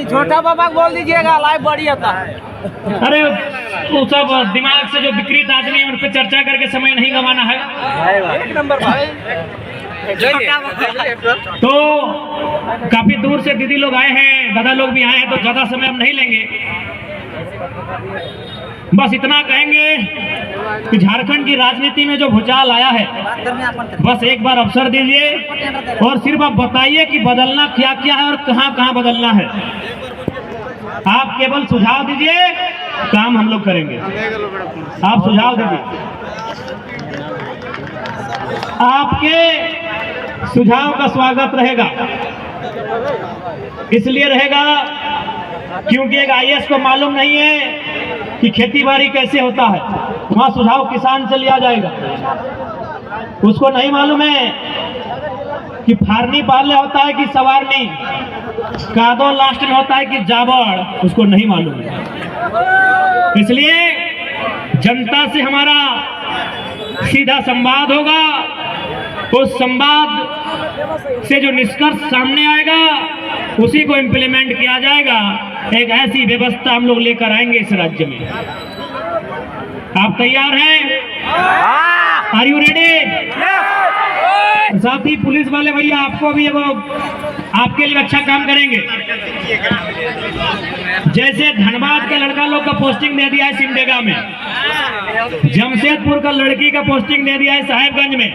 छोटा बाबा बोल दीजिएगा, लाइव बढ़िया था। अरे वो सब दिमाग से जो विकृत आदमी है उन पर चर्चा करके समय नहीं गंवाना है। एक नंबर भाई। तो काफी दूर से दीदी लोग आए हैं, दादा लोग भी आए हैं, तो ज्यादा समय हम नहीं लेंगे। बस इतना कहेंगे कि झारखंड की राजनीति में जो भूचाल आया है, बस एक बार अवसर दीजिए और सिर्फ आप बताइए कि बदलना क्या क्या है और कहां कहां बदलना है। आप केवल सुझाव दीजिए, काम हम लोग करेंगे। आप सुझाव दीजिए, आपके सुझाव का स्वागत रहेगा। इसलिए रहेगा क्योंकि एक आईएएस को मालूम नहीं है कि खेती बाड़ी कैसे होता है, वहां सुझाव किसान से लिया जाएगा। उसको नहीं मालूम है कि फारनी पहले होता है कि सवारनी, कादो लास्ट में होता है कि जाबड़, उसको नहीं मालूम है। इसलिए जनता से हमारा सीधा संवाद होगा, उस संवाद से जो निष्कर्ष सामने आएगा उसी को इम्प्लीमेंट किया जाएगा। एक ऐसी व्यवस्था हम लोग लेकर आएंगे इस राज्य में। आप तैयार हैं? Are you ready? साथ ही पुलिस वाले भैया आपको भी वो आपके लिए अच्छा काम करेंगे। जैसे धनबाद के लड़का लोग का पोस्टिंग दे दिया है सिमडेगा में, जमशेदपुर का लड़की का पोस्टिंग दे दिया है साहेबगंज में,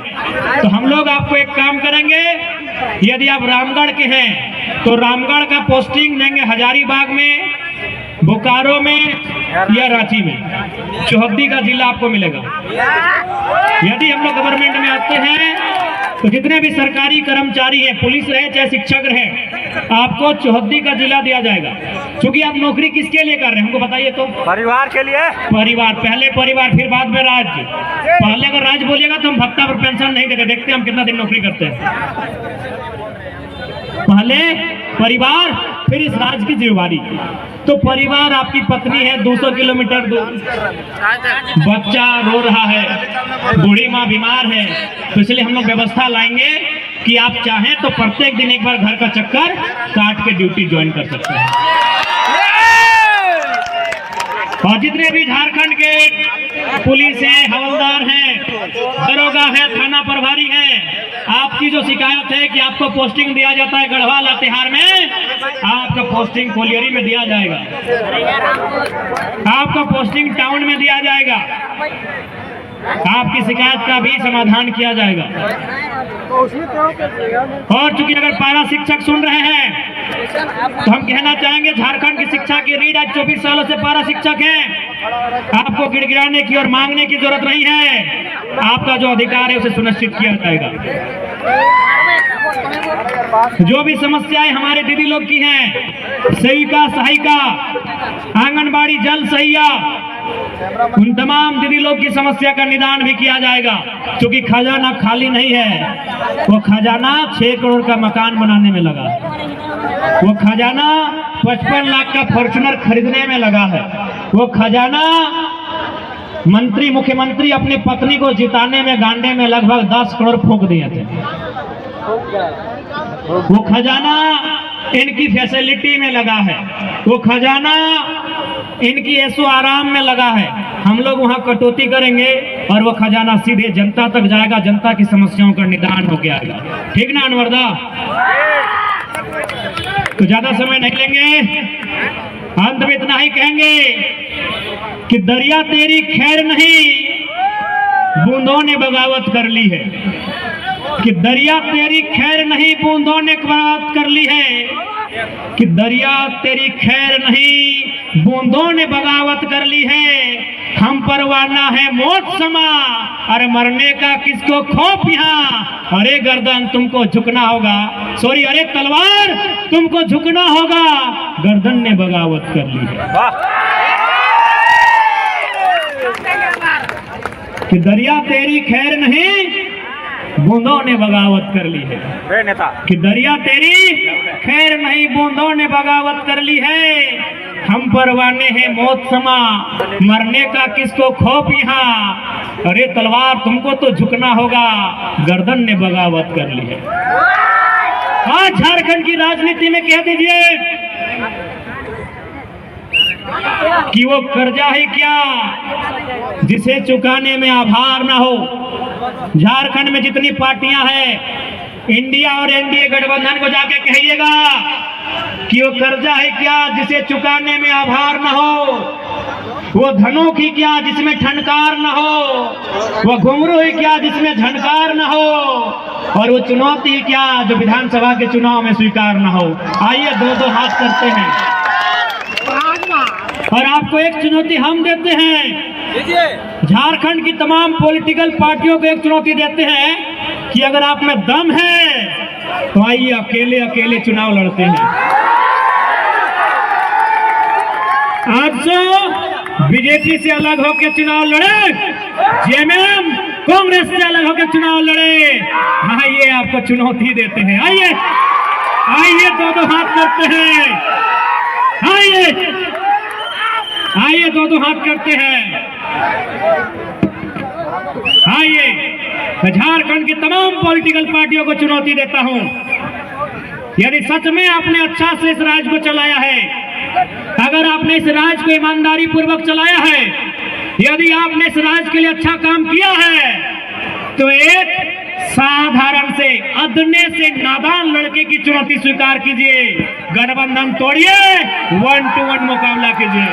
तो हम लोग आपको एक काम करेंगे, यदि आप रामगढ़ के हैं तो रामगढ़ का पोस्टिंग देंगे हजारीबाग में, बोकारो में या रांची में। चौहद्दी का जिला आपको मिलेगा। यदि हम लोग गवर्नमेंट में आते हैं तो जितने भी सरकारी कर्मचारी हैं, पुलिस रहे चाहे शिक्षक रहे, आपको चौहद्दी का जिला दिया जाएगा। क्योंकि आप नौकरी किसके लिए कर रहे हैं हमको बताइए तो? परिवार के लिए। परिवार, पहले परिवार फिर बाद में राज्य। पहले अगर राज्य बोलिएगा तो हम भत्ता पर पेंशन नहीं देते, देखते हैं हम कितना दिन नौकरी करते हैं। पहले परिवार फिर इस राज्य की जिम्मेवारी। तो परिवार, आपकी पत्नी है 200 किलोमीटर दूर, बच्चा रो रहा है, बूढ़ी माँ बीमार है, तो इसलिए हम लोग व्यवस्था लाएंगे कि आप चाहें तो प्रत्येक दिन एक बार घर का चक्कर काट के ड्यूटी ज्वाइन कर सकते हैं। और जितने भी झारखंड के पुलिस हैं, हवलदार हैं, दरोगा है, थाना प्रभारी हैं, आपकी जो शिकायत है कि आपको पोस्टिंग दिया जाता है गढ़वा लातेहार में, आपका पोस्टिंग कोलियरी में दिया जाएगा, आपका पोस्टिंग टाउन में दिया जाएगा, आपकी शिकायत का भी समाधान किया जाएगा। और चूंकि अगर पारा शिक्षक सुन रहे हैं तो हम कहना चाहेंगे, झारखंड की शिक्षा की रीढ़ आज 24 सालों से पारा शिक्षक हैं। आपको गिड़गिड़ाने की और मांगने की जरूरत नहीं है, आपका जो अधिकार है उसे सुनिश्चित किया जाएगा। जो भी समस्याएं हमारे दीदी लोग की हैं, सेविका, सहायिका, आंगनबाड़ी, जल सहिया, उन तमाम दीदी लोग की समस्या का निदान भी किया जाएगा। क्योंकि खजाना खाली नहीं है, वो खजाना 6 करोड़ का मकान बनाने में लगा, वो खजाना 55 लाख का फॉर्च्यूनर खरीदने में लगा है, वो खजाना मंत्री मुख्यमंत्री अपनी पत्नी को जिताने में गांडे में लगभग 10 करोड़ फूंक दिए थे। वो खजाना इनकी फैसिलिटी में लगा है, वो खजाना इनकी ऐसो आराम में लगा है। हम लोग वहां कटौती करेंगे और वो खजाना सीधे जनता तक जाएगा, जनता की समस्याओं का निदान होके आएगा। ठीक ना अनवरदा? तो ज्यादा समय नहीं लेंगे, अंत में इतना ही कहेंगे कि दरिया तेरी खैर नहीं, बूंदों ने बगावत कर ली है। कि दरिया तेरी खैर नहीं, बूंदों ने बगावत कर ली है। कि दरिया तेरी खैर नहीं, बूंदों ने बगावत कर ली है। हम परवाना है मौत समा, अरे मरने का किसको खौफ यहाँ। अरे गर्दन तुमको झुकना होगा, सॉरी अरे तलवार तुमको झुकना होगा, गर्दन ने बगावत कर ली है। कि दरिया तेरी खैर नहीं, बूंदों ने बगावत कर ली है। कि दरिया तेरी खैर नहीं, बूंदों ने बगावत कर ली है। हम परवाने हैं मौत समा, मरने का किसको खौफ यहाँ। अरे तलवार तुमको तो झुकना होगा, गर्दन ने बगावत कर ली है। आज झारखंड की राजनीति में कह दीजिए कि वो कर्जा है क्या जिसे चुकाने में आभार ना हो। झारखंड में जितनी पार्टियां हैं, इंडिया और एनडीए गठबंधन को जाके कहिएगा कि वो कर्जा है क्या जिसे चुकाने में आभार न हो, वो धनों की क्या जिसमें ठनकार न हो, वो घुंघरू है क्या जिसमें झनकार न हो, और वो चुनौती क्या जो विधानसभा के चुनाव में स्वीकार न हो। आइए दो दो हाथ करते हैं और आपको एक चुनौती हम देते हैं। झारखंड की तमाम पॉलिटिकल पार्टियों को एक चुनौती देते हैं कि अगर आप में दम है तो आइए अकेले अकेले चुनाव लड़ते हैं। आज जो बीजेपी से अलग होकर चुनाव लड़े, जेएमएम कांग्रेस से अलग होकर चुनाव लड़े, आइए आपको चुनौती देते हैं। आइए आइए दो दो हाथ करते हैं, आइए दो दो हाथ करते हैं। आइए झारखंड की तमाम पॉलिटिकल पार्टियों को चुनौती देता हूं, यदि सच में आपने अच्छा से इस राज्य को चलाया है, अगर आपने इस राज्य को ईमानदारी पूर्वक चलाया है, यदि आपने इस राज्य के लिए अच्छा काम किया है, तो एक साधारण से अदने से नादान लड़के की चुनौती स्वीकार कीजिए, गठबंधन तोड़िए, 1-to-1 मुकाबला कीजिए।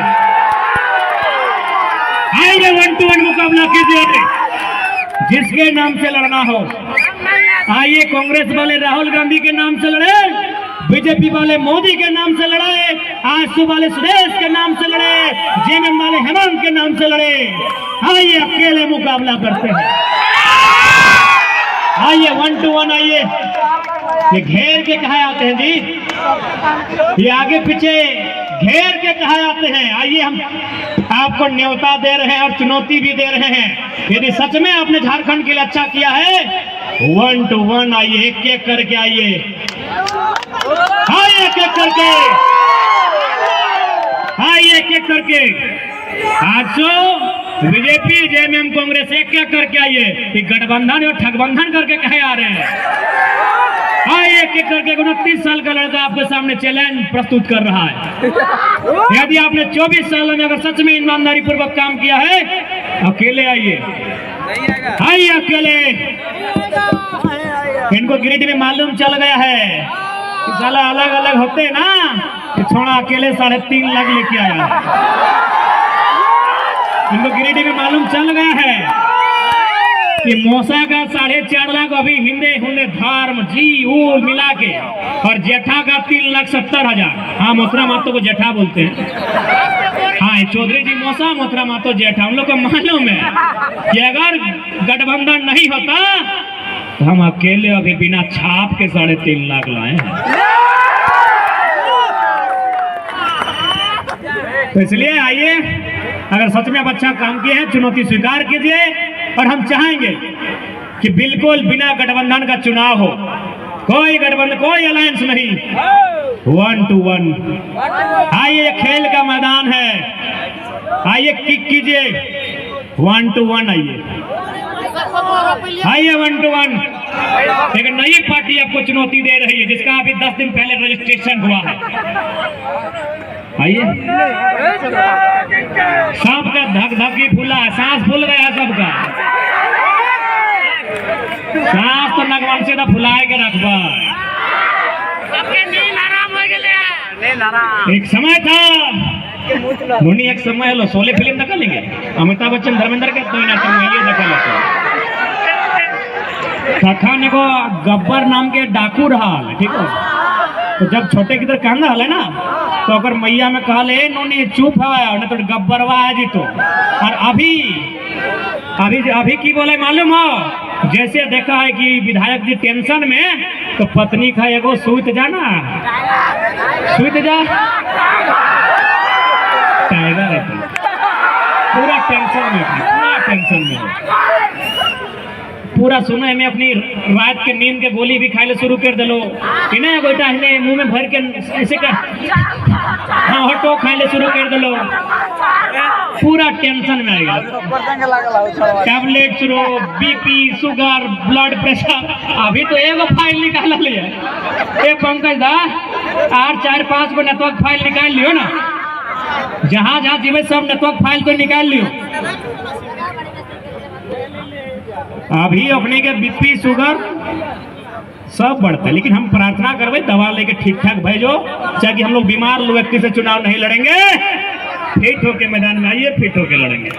आइए 1-to-1 मुकाबला कीजिए, जिसके नाम से लड़ना हो। आइए कांग्रेस वाले राहुल गांधी के नाम से लड़े, बीजेपी वाले मोदी के नाम से लड़े, आजसू वाले सुरेश के नाम से लड़े, जेएमएम वाले हेमंत के नाम से लड़े। आइए अकेले मुकाबला करते हैं। आइए 1-to-1 आइए। ये घेर के कहा आते हैं जी, ये आगे पीछे घेर के कहा आते हैं। आइए हम आपको न्योता दे रहे हैं और चुनौती भी दे रहे हैं। यदि सच में आपने झारखंड के लिए अच्छा किया है, 1-to-1 आइए, एक एक करके आइए, आइए एक एक करके, आइए एक एक करके। आज जो बीजेपी जेएमएम कांग्रेस एक एक करके आइए, ये गठबंधन और ठगबंधन करके कहे आ रहे हैं। आइए एक एक करके 29 साल का लड़का आपके सामने चैलेंज प्रस्तुत कर रहा है। यदि आपने 24 सालों में अगर सच में ईमानदारी पूर्वक काम किया है, अकेले आइए, आइए अकेले। इनको गिरिडीह में मालूम चल गया है कि साला अलग अलग होते ना, कि छोड़ा अकेले 3.5 लाख लेके आया। इनको गिरिडीह में मालूम चल गया है कि मौसा का 4.5 लाख अभी हिंदे हुंदे धर्म जी ऊल मिला के, और जेठा का 3,70,000। हाँ, मोथरा मातो को जेठा बोलते हैं। हाँ, चौधरी जी मौसा, मोथरा मातो जेठा। हम लोग को मालूम है कि अगर गठबंधन नहीं होता तो हम अकेले अभी बिना छाप के 3.5 लाख लाए हैं। तो इसलिए आइए, अगर सच में आप अच्छा काम किए हैं, चुनौती स्वीकार कीजिए। और हम चाहेंगे कि बिल्कुल बिना गठबंधन का चुनाव हो, कोई गठबंधन, कोई अलायंस नहीं, 1-to-1। आइए, खेल का मैदान है, आइए किक कीजिए, 1-to-1 आइए, आइए 1-to-1। एक नई पार्टी आपको चुनौती दे रही है, जिसका अभी 10 दिन पहले रजिस्ट्रेशन हुआ है। आइए, सबका धक धकी फूला है, सांस फूल गया है सबका। सांस तो नगवन से फुलाए के रखबा। एक समय था धोनी, एक समय लो शोले फिल्म देखा लेंगे, अमिताभ बच्चन धर्मेंद्र के तो देखा लेते तखन एगो गब्बर नाम के डाकू रहा, ठीक है। तो जब छोटे किधर कांदा हले ना, तो अगर मैया में कहले नोनी चुप है, नहीं तो गब्बरवा है जी। तो और अभी अभी अभी की बोले मालूम हो, जैसे देखा है कि विधायक जी टेंशन में, तो पत्नी का एगो सूत जाना, सूत जा, टाइगर है, पूरा टेंशन में, पूरा टेंशन में, पूरा सुना में अपनी रात के नींद के गोली भी खाए शुरू कर दिलो, इन्हें गोटा है मुंह में भर के ऐसे कर, हाँ हटो खाए शुरू कर दिलो, पूरा टेंशन में आएगा। टैबलेट शुरू, बीपी, शुगर, ब्लड प्रेशर। अभी तो एगो फाइल निकाल लिया, एक पंकज दा 8, 4, 5 को नेटवर्क फाइल निकाल लियो ना, जहां जहां जीवे सब नेटवर्क फाइल तो निकाल लियो। अभी अपने के बीपी शुगर सब बढ़ता है, लेकिन हम प्रार्थना करवे दवा लेके ठीक ठाक भेजो, चाहे हम लोग बीमार लोग व्यक्ति से चुनाव नहीं लड़ेंगे, फिट होके मैदान में आइए, फिट होके लड़ेंगे।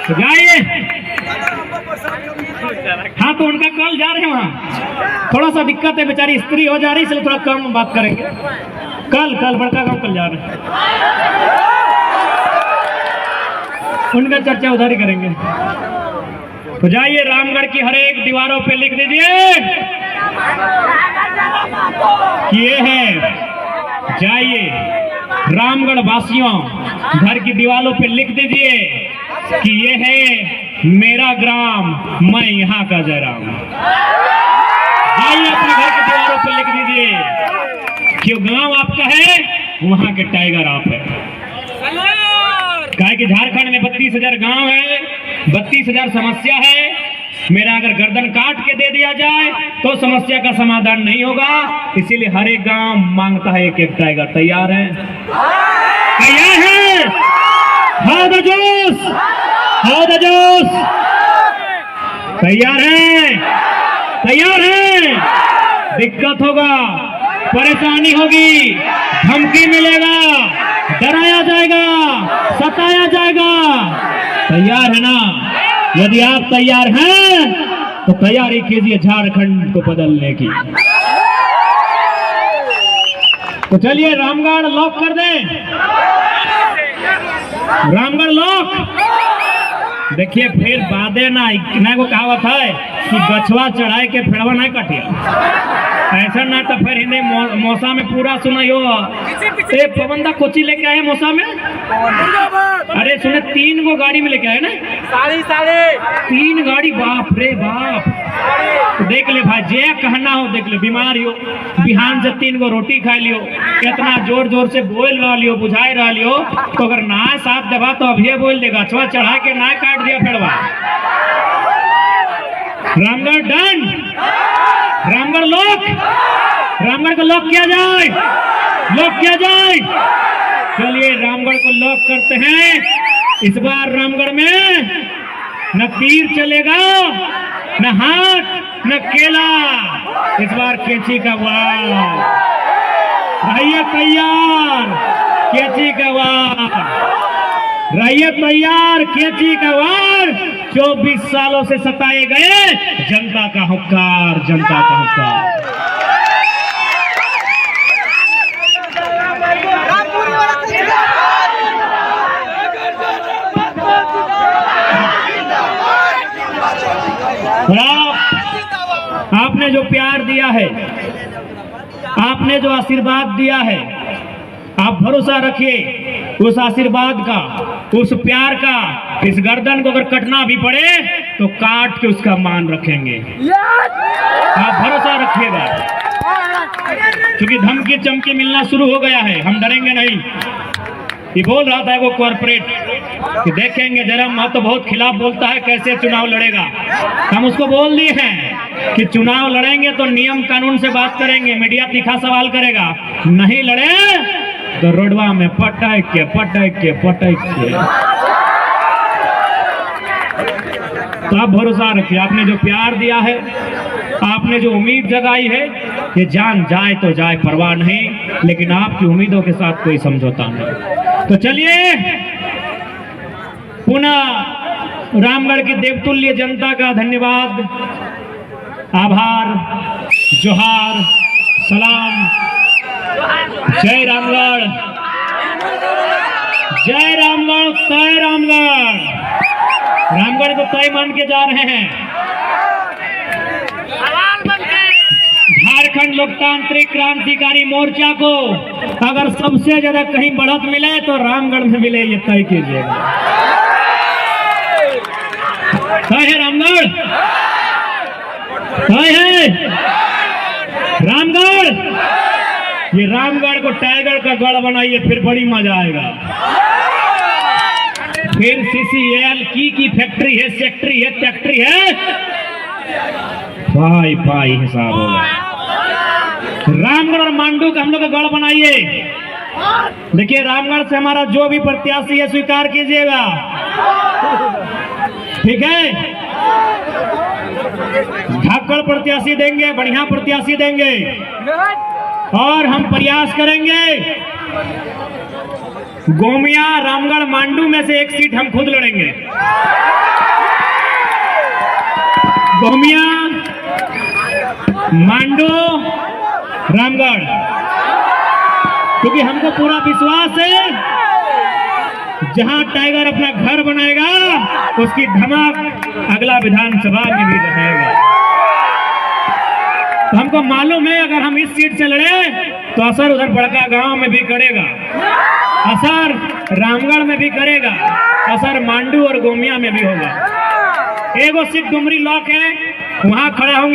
तो जाइए। हाँ तो उनका कल जा रहे हैं, वहाँ थोड़ा सा दिक्कत है, बेचारी स्त्री हो जा रही, इसलिए थोड़ा कम बात करेंगे। कल बड़का गांव कल जा रहे हैं, उनका चर्चा उधर ही करेंगे। तो जाइए, रामगढ़ की हर एक दीवारों पे लिख दीजिए कि ये है। जाइए रामगढ़ वासियों, घर की दीवारों पे लिख दीजिए कि ये है मेरा ग्राम, मैं यहाँ का जयराम। जाइए अपने घर की दीवारों पे लिख दीजिए कि गांव आपका है, वहाँ के टाइगर आप है। कहे कि झारखंड में 32,000 गांव है, 32,000 समस्या है। मेरा अगर गर्दन काट के दे दिया जाए तो समस्या का समाधान नहीं होगा, इसीलिए हर एक गांव मांगता है एक एक टाइगर। तैयार है? तैयार है? हाथ जोश, हाथ जोश। तैयार है? तैयार है? दिक्कत होगा, परेशानी होगी, धमकी मिलेगा, डराया जाएगा, सताया जाएगा। तैयार है ना? यदि आप तैयार हैं तो तैयारी कीजिए झारखंड को बदलने की। तो चलिए रामगढ़ लॉक कर दें, रामगढ़ लॉक। देखिए फिर बादे ना को कहावत है कि गछवा चढ़ाए के फेड़वा नहीं कटिया। ऐसा ना तो फिर हिंदे मौसा में पूरा सुनाइयो। ए पवंदा कोची लेके आए मौसा में? अरे सुने 3 गो गाड़ी में लेके आए ना, साढ़े 3 गाड़ी। बाप रे बाप। तो देख ले भाई, जे कहना हो देख ले, बीमार हो बिहान से 3 गो रोटी खा लियो, कितना जोर जोर से बोल रहा लियो, बुझाई रहा लियो, तो अगर ना साथ देवा तो अभी बोल देगा, गछवा चढ़ा के ना काट दिया फेड़वा। रामगढ़ डन, रामगढ़ लॉक, रामगढ़ को लॉक किया जाए, लॉक किया जाए। चलिए रामगढ़ को लॉक करते हैं। इस बार रामगढ़ में न तीर चलेगा, न हाथ, न केला, इस बार कैंची का वार। रहिए तैयार, कैंची का वार, रहिए तैयार, कैंची का वार। 24 सालों से सताए गए जनता का हुक्कार, जनता का हुक्कार। आपने जो प्यार दिया है, आपने जो आशीर्वाद दिया है, आप भरोसा रखिए उस आशीर्वाद का, उस प्यार का। इस गर्दन को अगर कटना भी पड़े तो काट के उसका मान रखेंगे, आप भरोसा रखिएगा। क्योंकि धमकी चमकी मिलना शुरू हो गया है, हम डरेंगे नहीं। ये बोल रहा था वो कॉर्पोरेट कि देखेंगे जरा मत तो बहुत खिलाफ बोलता है, कैसे चुनाव लड़ेगा। हम उसको बोल दिए हैं कि चुनाव लड़ेंगे तो नियम कानून से बात करेंगे, मीडिया तीखा सवाल करेगा, नहीं लड़े तो रोडवा में पटक के पटक के पटक के। तो आप भरोसा रखिए, आपने जो प्यार दिया है, आपने जो उम्मीद जगाई है, ये जान जाए तो जाए, परवाह नहीं, लेकिन आपकी उम्मीदों के साथ कोई समझौता नहीं। तो चलिए पुनः रामगढ़ की देवतुल्य जनता का धन्यवाद, आभार, जोहार, सलाम। जय रामगढ़, जय रामगढ़, तय रामगढ़। रामगढ़ को तय मान के जा रहे हैं। झारखंड लोकतांत्रिक क्रांतिकारी मोर्चा को अगर सबसे ज्यादा कहीं बढ़त मिले तो रामगढ़ में मिले, ये तय कीजिएगा। तय है रामगढ़, तय है रामगढ़। ये रामगढ़ को टाइगर का गढ़ बनाइए, फिर बड़ी मजा आएगा। फिर CCL की फैक्ट्री है, सेक्ट्री है, फैक्ट्री है, भाई हिसाब होगा। रामगढ़ और मांडू का हम लोग का गढ़ बनाइए। देखिए, रामगढ़ से हमारा जो भी प्रत्याशी है स्वीकार कीजिएगा, ठीक है। धाकड़ प्रत्याशी देंगे, बढ़िया प्रत्याशी देंगे, और हम प्रयास करेंगे गोमिया रामगढ़ मांडू में से एक सीट हम खुद लड़ेंगे। गोमिया मांडू रामगढ़, क्योंकि हमको पूरा विश्वास है जहां टाइगर अपना घर बनाएगा उसकी धमक अगला विधानसभा में भी रहेगा। तो हमको मालूम है अगर हम इस सीट से लड़े तो असर उधर बड़का गांव में भी करेगा, असर रामगढ़ में भी करेगा, असर मांडू और गोमिया में भी होगा। एगो सीट डुमरी लॉक है, वहां खड़ा होंगे।